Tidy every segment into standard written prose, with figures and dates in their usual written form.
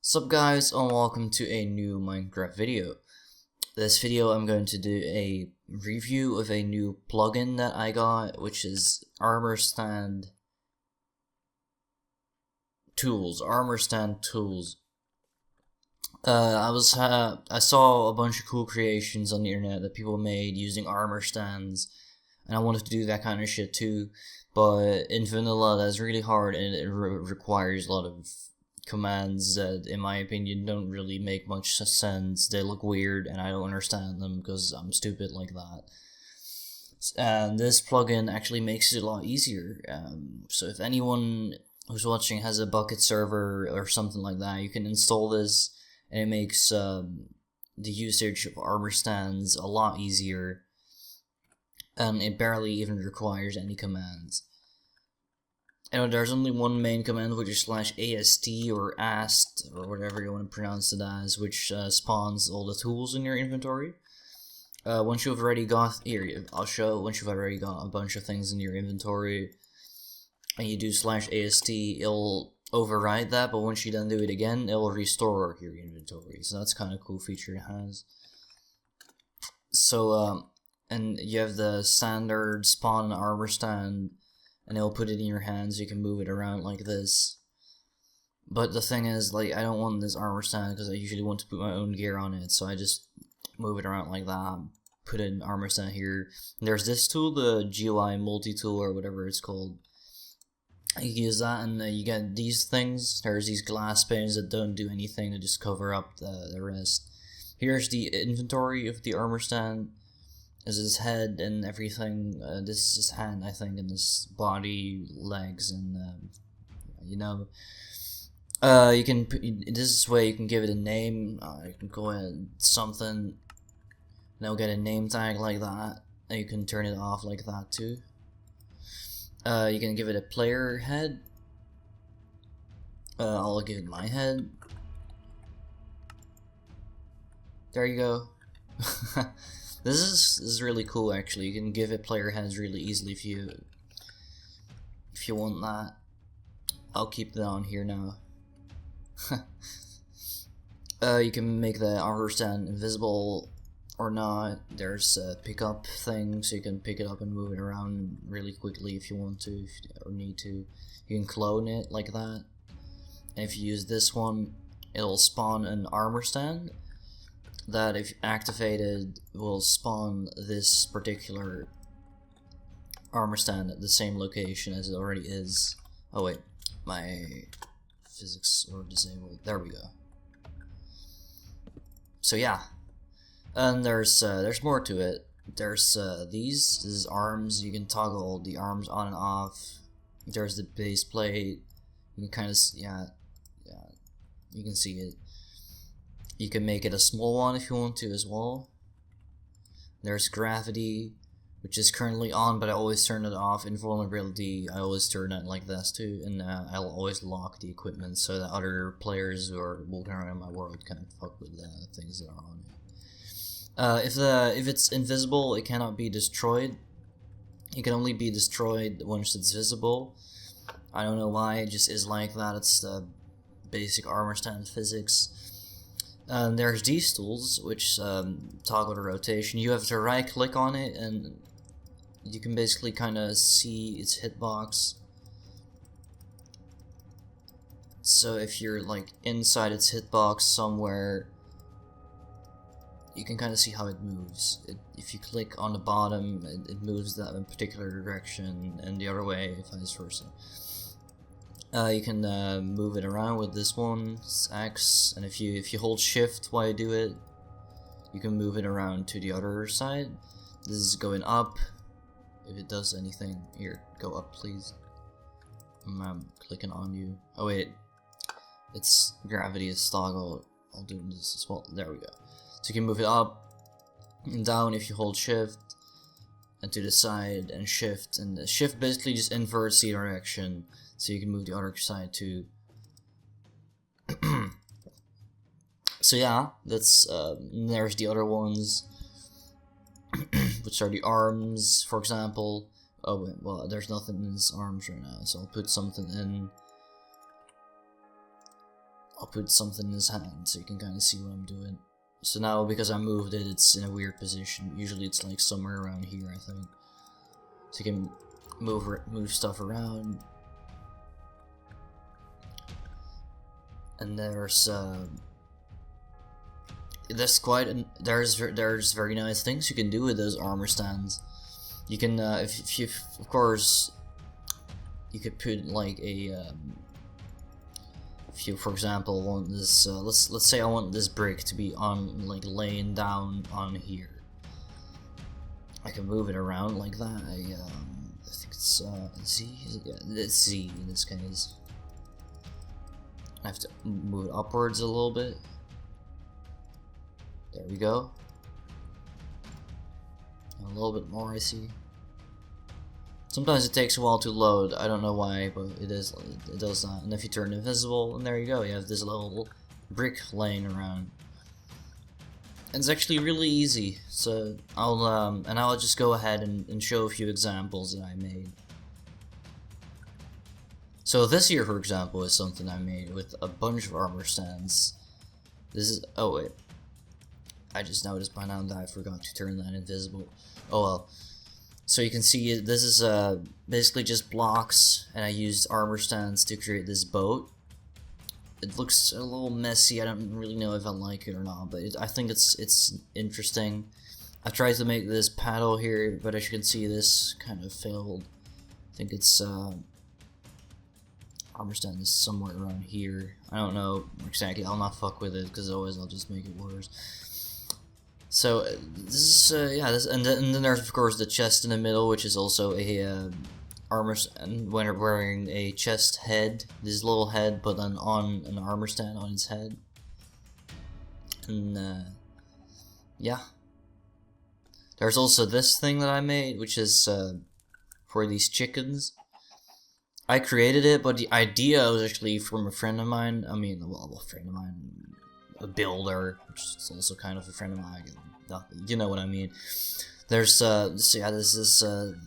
Sup guys, and welcome to a new Minecraft video. This video I'm going to do a review of a new plugin that I got, which is Armour Stand Tools. Armour Stand Tools. I saw a bunch of cool creations on the internet that people made using armor stands, and I wanted to do that kind of shit too. But in vanilla, that's really hard, and it requires a lot of commands that, in my opinion, don't really make much sense. They look weird, and I don't understand them because I'm stupid like that. And this plugin actually makes it a lot easier. So if anyone who's watching has a Bucket server or something like that, you can install this, and it makes the usage of armor stands a lot easier. And it barely even requires any commands. There's only one main command, which is /ast or ast, or whatever you want to pronounce it as, which spawns all the tools in your inventory. Once you've already got, I'll show, once you've already got a bunch of things in your inventory, and you do /ast, it'll override that, but once you then do it again, it'll restore your inventory. So that's kind of cool feature it has. So, and you have the standard spawn armor stand, and it'll put it in your hands. You can move it around like this. But the thing is, like, I don't want this armor stand because I usually want to put my own gear on it, so I just move it around like that. Put an armor stand here. And there's this tool, the GUI multi-tool or whatever it's called. You use that, and you get these things. There's these glass panes that don't do anything to just cover up the rest. Here's the inventory of the armor stand. This is his head and everything. This is his hand, I think, and his body, legs, and you know. You can. This is where you can give it a name. You can go ahead something. And it'll get a name tag like that. And you can turn it off like that too. You can give it a player head. I'll give it my head. There you go. This is really cool actually. You can give it player heads really easily if you want that. I'll keep that on here now. You can make the armor stand invisible or not. There's a pickup thing, so you can pick it up and move it around really quickly if you want to or need to. You can clone it like that. And if you use this one, it'll spawn an armor stand that, if activated, will spawn this particular armor stand at the same location as it already is. Oh wait, my physics are disabled. There we go. So yeah, and there's more to it. There's this is arms. You can toggle the arms on and off. There's the base plate. You can kind of you can see it. You can make it a small one if you want to as well. There's gravity, which is currently on, but I always turn it off. Invulnerability, I always turn it like this too, and I'll always lock the equipment so that other players who are walking around my world can't fuck with the things that are on it. If it's invisible, it cannot be destroyed. It can only be destroyed once it's visible. I don't know why, it just is like that. It's the basic armor stand physics. There's these tools, which toggle the rotation. You have to right click on it, and you can basically kind of see its hitbox. So if you're like inside its hitbox somewhere, you can kind of see how it moves. If you click on the bottom, it moves that in a particular direction, and the other way, vice versa. You can move it around with this one, it's X, and if you hold shift while you do it, you can move it around to the other side. This is going up. If it does anything, here, go up please. I'm clicking on you. Oh wait, it's gravity is toggle. I'll do this as well. There we go. So you can move it up and down if you hold shift, and to the side and shift, and the shift basically just inverts the direction. So you can move the other side too. So yeah, that's there's the other ones, which are the arms, for example. Oh wait, well, there's nothing in his arms right now, so I'll put something in. I'll put something in his hand so you can kind of see what I'm doing. So now, because I moved it, it's in a weird position. Usually it's like somewhere around here, I think. So you can move stuff around. And there's there's very nice things you can do with those armor stands. You can if you, of course, you could put like a if you, for example, want this let's say I want this brick to be on, like, laying down on here. I can move it around like that. I think it's Z. Yeah, it's Z in this case. I have to move it upwards a little bit. There we go. A little bit more, I see. Sometimes it takes a while to load. I don't know why, but it does that. And if you turn invisible, and there you go. You have this little brick laying around. And it's actually really easy. So I'll just go ahead and show a few examples that I made. So this here, for example, is something I made with a bunch of armor stands. This is, oh wait, I just noticed by now that I forgot to turn that invisible. Oh well. So you can see this is basically just blocks, and I used armor stands to create this boat. It looks a little messy. I don't really know if I like it or not, but I think it's interesting. I tried to make this paddle here, but as you can see, this kind of failed. I think it's armor stand is somewhere around here. I don't know exactly. I'll not fuck with it because otherwise I'll just make it worse. So this is yeah. And then there's of course the chest in the middle, which is also a armor stand when wearing a chest head. This little head, but then on an armor stand on its head. And yeah. There's also this thing that I made, which is for these chickens. I created it, but the idea was actually from a friend of mine. I mean, well, a friend of mine, a builder, which is also kind of a friend of mine. You know what I mean. There's so yeah, this is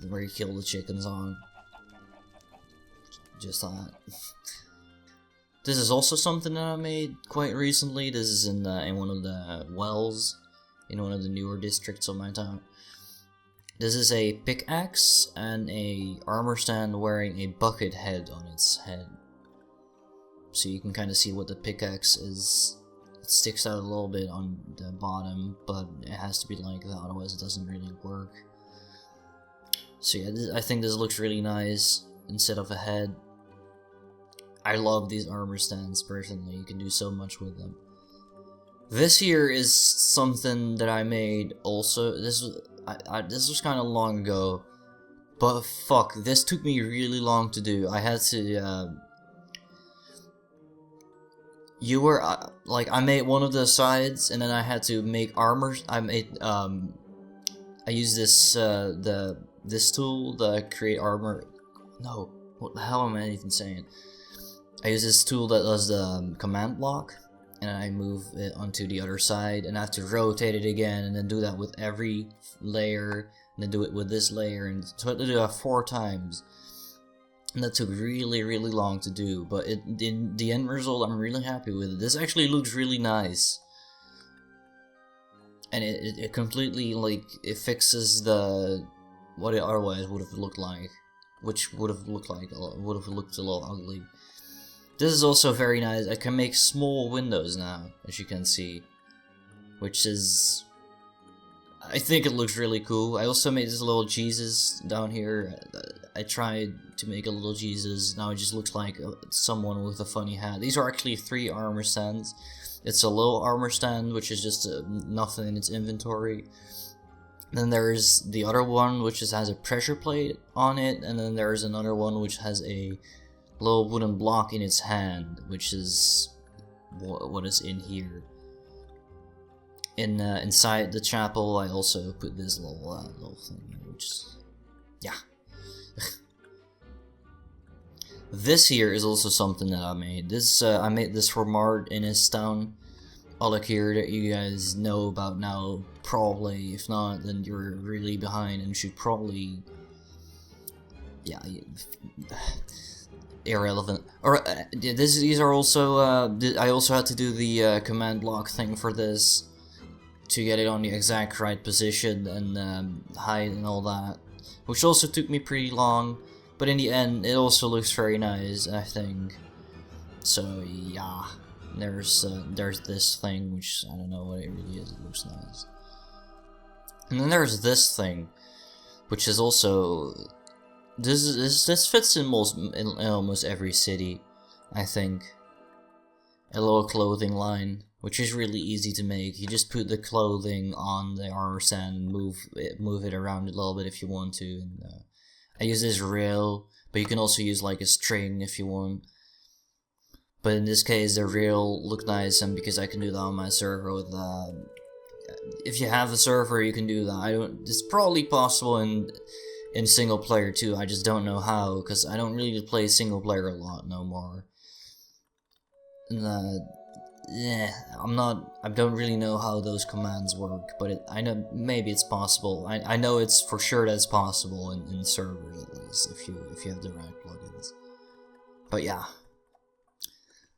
where you kill the chickens on. Just that. This is also something that I made quite recently. This is in one of the wells in one of the newer districts of my town. This is a pickaxe and a armor stand wearing a bucket head on its head. So you can kind of see what the pickaxe is. It sticks out a little bit on the bottom, but it has to be like that, otherwise it doesn't really work. So yeah, I think this looks really nice instead of a head. I love these armor stands personally. You can do so much with them. This here is something that I made also. This was kind of long ago, but fuck, this took me really long to do. I had to, I made one of the sides, and then I had to make armor. I used this, this tool to create armor. No, what the hell am I even saying? I use this tool that does the command block, and I move it onto the other side, and I have to rotate it again, and then do that with every layer, and then do it with this layer, and so I had to do that 4 times. And that took really, really long to do, but the end result, I'm really happy with it. This actually looks really nice. And it completely, like, it fixes what it otherwise would have looked like. Which would have looked a little ugly. This is also very nice. I can make small windows now, as you can see. Which is... I think it looks really cool. I also made this little Jesus down here. I tried to make a little Jesus. Now it just looks like someone with a funny hat. These are actually 3 armor stands. It's a little armor stand, which is just nothing in its inventory. Then there's the other one, which just has a pressure plate on it. And then there's another one, which has a little wooden block in its hand, which is what is in here. Inside the chapel, I also put this little thing here, which is, yeah. This here is also something that I made. This I made this for Mart in his town, Alakir, that you guys know about now, probably. If not, then you're really behind and should probably, yeah. irrelevant. Or these are also I also had to do the command block thing for this to get it on the exact right position and height and all that, which also took me pretty long. But in the end, it also looks very nice, I think. So yeah, there's this thing, which I don't know what it really is. It looks nice. And then there's this thing, which is also this fits in almost every city, I think. A little clothing line, which is really easy to make. You just put the clothing on the armor stand, move it around a little bit if you want to. And, I use this rail, but you can also use like a string if you want. But in this case, the rail look nice, and because I can do that on my server with if you have a server, you can do that. It's probably possible in single player too. I just don't know how, because I don't really play single player a lot no more. And yeah, I don't really know how those commands work, but I know maybe it's possible. I know it's for sure that it's possible in servers, at least, if you have the right plugins. But yeah.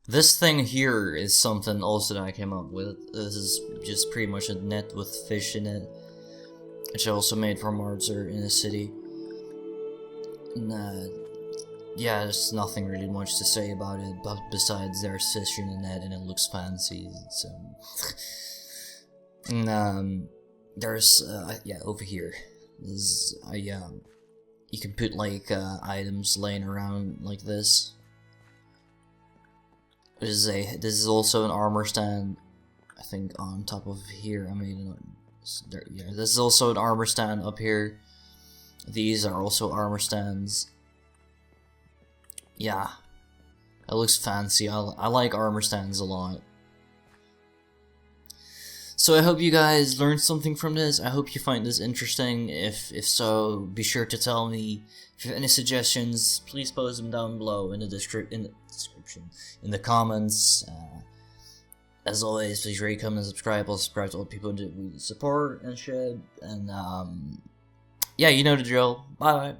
This thing here is something also that I came up with. This is just pretty much a net with fish in it, which I also made for Marzer in the city. And yeah, there's nothing really much to say about it, but besides there's fish in the net and it looks fancy. So, and there's yeah, over here is you can put like items laying around like this. This is also an armor stand. I think on top of here I made it. Yeah, this is also an armor stand up here. These are also armor stands. Yeah, it looks fancy. I like armor stands a lot. So I hope you guys learned something from this. I hope you find this interesting. If so, be sure to tell me. If you have any suggestions, please post them down below in the description, in the comments. As always, please rate, comment, and subscribe. I'll subscribe to all the people that we support and shit. And yeah, you know the drill. Bye.